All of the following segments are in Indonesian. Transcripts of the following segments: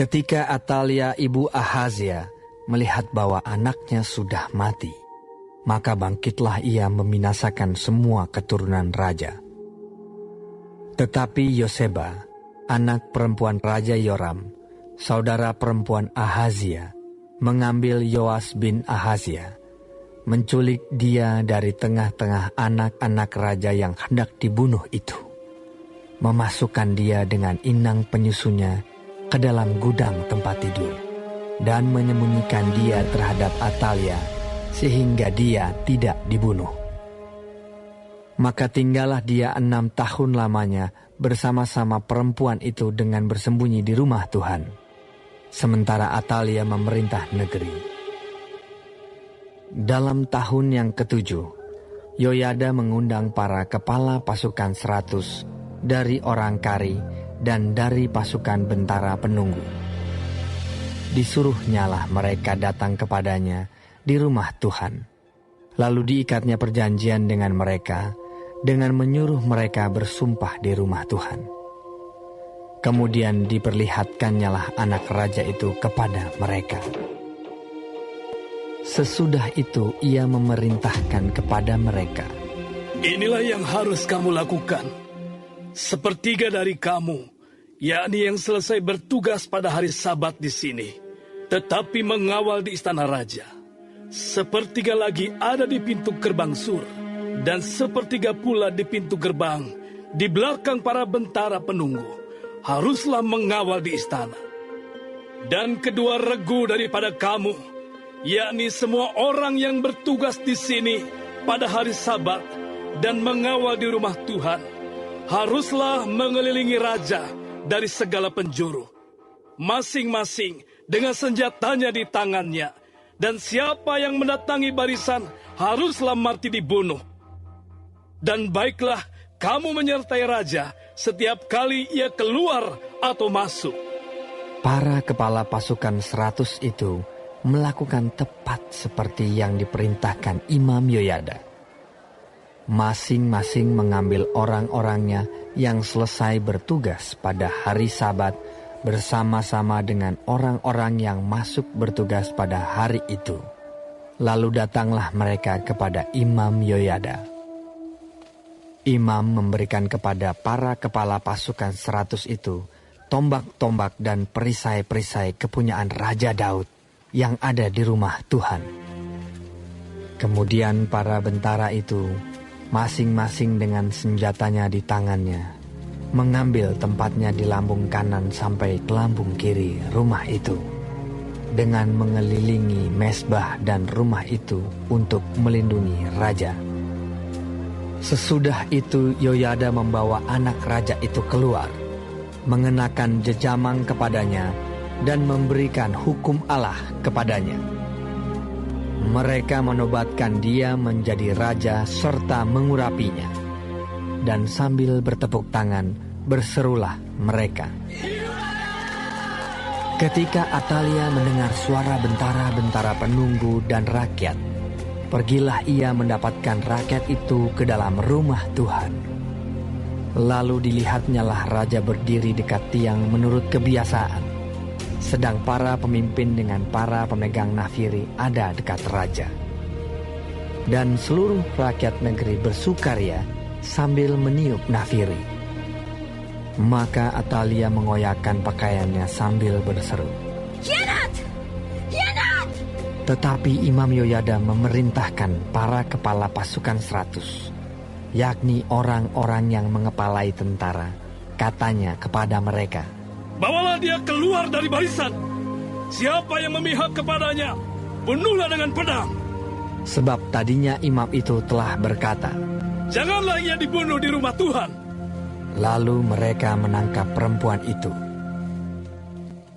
Ketika Atalia ibu Ahazia melihat bahwa anaknya sudah mati, maka bangkitlah ia membinasakan semua keturunan raja. Tetapi Yoseba, anak perempuan Raja Yoram, saudara perempuan Ahazia, mengambil Yoas bin Ahazia, menculik dia dari tengah-tengah anak-anak raja yang hendak dibunuh itu, memasukkan dia dengan inang penyusunya ke dalam gudang tempat tidur, dan menyembunyikan dia terhadap Atalia, sehingga dia tidak dibunuh. Maka tinggallah dia 6 tahun lamanya bersama-sama perempuan itu dengan bersembunyi di rumah Tuhan, sementara Atalia memerintah negeri. Dalam tahun yang ke-7, Yoyada mengundang para kepala pasukan 100 dari orang Kari dan dari pasukan bentara penunggu. Disuruhnyalah mereka datang kepadanya di rumah Tuhan. Lalu diikatnya perjanjian dengan mereka, dengan menyuruh mereka bersumpah di rumah Tuhan. Kemudian diperlihatkannyalah anak raja itu kepada mereka. Sesudah itu ia memerintahkan kepada mereka, "Inilah yang harus kamu lakukan. Sepertiga dari kamu, yakni yang selesai bertugas pada hari Sabat di sini, tetapi mengawal di istana raja. Sepertiga lagi ada di pintu gerbang sur, dan sepertiga pula di pintu gerbang, di belakang para bentara penunggu, haruslah mengawal di istana. Dan kedua regu daripada kamu, yakni semua orang yang bertugas di sini pada hari Sabat dan mengawal di rumah Tuhan, haruslah mengelilingi raja dari segala penjuru, masing-masing dengan senjatanya di tangannya, dan siapa yang mendatangi barisan haruslah mati dibunuh. Dan baiklah kamu menyertai raja setiap kali ia keluar atau masuk." Para kepala pasukan 100 itu melakukan tepat seperti yang diperintahkan Imam Yoyada. Masing-masing mengambil orang-orangnya yang selesai bertugas pada hari Sabat bersama-sama dengan orang-orang yang masuk bertugas pada hari itu. Lalu datanglah mereka kepada Imam Yoyada. Imam memberikan kepada para kepala pasukan 100 itu tombak-tombak dan perisai-perisai kepunyaan Raja Daud yang ada di rumah Tuhan. Kemudian para bentara itu, masing-masing dengan senjatanya di tangannya, mengambil tempatnya di lambung kanan sampai ke lambung kiri rumah itu, dengan mengelilingi mezbah dan rumah itu untuk melindungi raja. Sesudah itu Yoyada membawa anak raja itu keluar, mengenakan jejamang kepadanya, dan memberikan hukum Allah kepadanya. Mereka menobatkan dia menjadi raja serta mengurapinya. Dan sambil bertepuk tangan, berserulah mereka. Ketika Atalia mendengar suara bentara-bentara penunggu dan rakyat, pergilah ia mendapatkan rakyat itu ke dalam rumah Tuhan. Lalu dilihatnyalah raja berdiri dekat tiang menurut kebiasaan, sedang para pemimpin dengan para pemegang nafiri ada dekat raja. Dan seluruh rakyat negeri bersukaria sambil meniup nafiri. Maka Atalia mengoyakkan pakaiannya sambil berseru, "Khianat! Khianat!" Tetapi Imam Yoyada memerintahkan para kepala pasukan 100, yakni orang-orang yang mengepalai tentara, katanya kepada mereka, "Bawalah dia keluar dari barisan. Siapa yang memihak kepadanya, bunuhlah dengan pedang." Sebab tadinya imam itu telah berkata, "Janganlah ia dibunuh di rumah Tuhan." Lalu mereka menangkap perempuan itu.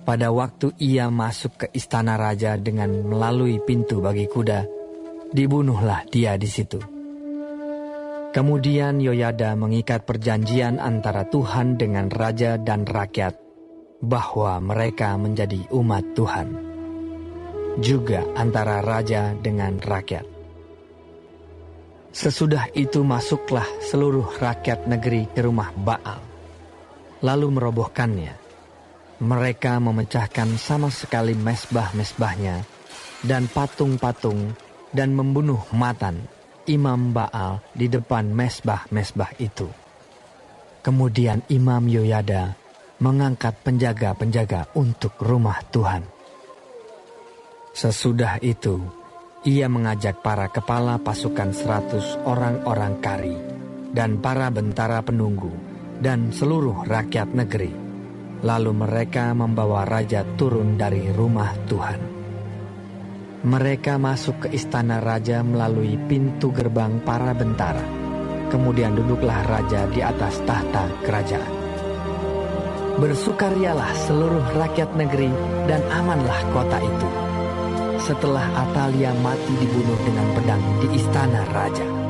Pada waktu ia masuk ke istana raja dengan melalui pintu bagi kuda, dibunuhlah dia di situ. Kemudian Yoyada mengikat perjanjian antara Tuhan dengan raja dan rakyat, bahwa mereka menjadi umat Tuhan, juga antara raja dengan rakyat. Sesudah itu masuklah seluruh rakyat negeri ke rumah Baal, lalu merobohkannya. Mereka memecahkan sama sekali mesbah-mesbahnya dan patung-patung dan membunuh Matan, imam Baal, di depan mesbah-mesbah itu. Kemudian Imam Yoyada mengangkat penjaga-penjaga untuk rumah Tuhan. Sesudah itu, ia mengajak para kepala pasukan 100 orang-orang kari dan para bentara penunggu dan seluruh rakyat negeri. Lalu mereka membawa raja turun dari rumah Tuhan. Mereka masuk ke istana raja melalui pintu gerbang para bentara. Kemudian duduklah raja di atas tahta kerajaan. Bersukarialah seluruh rakyat negeri dan amanlah kota itu. Setelah Atalia mati dibunuh dengan pedang di istana raja.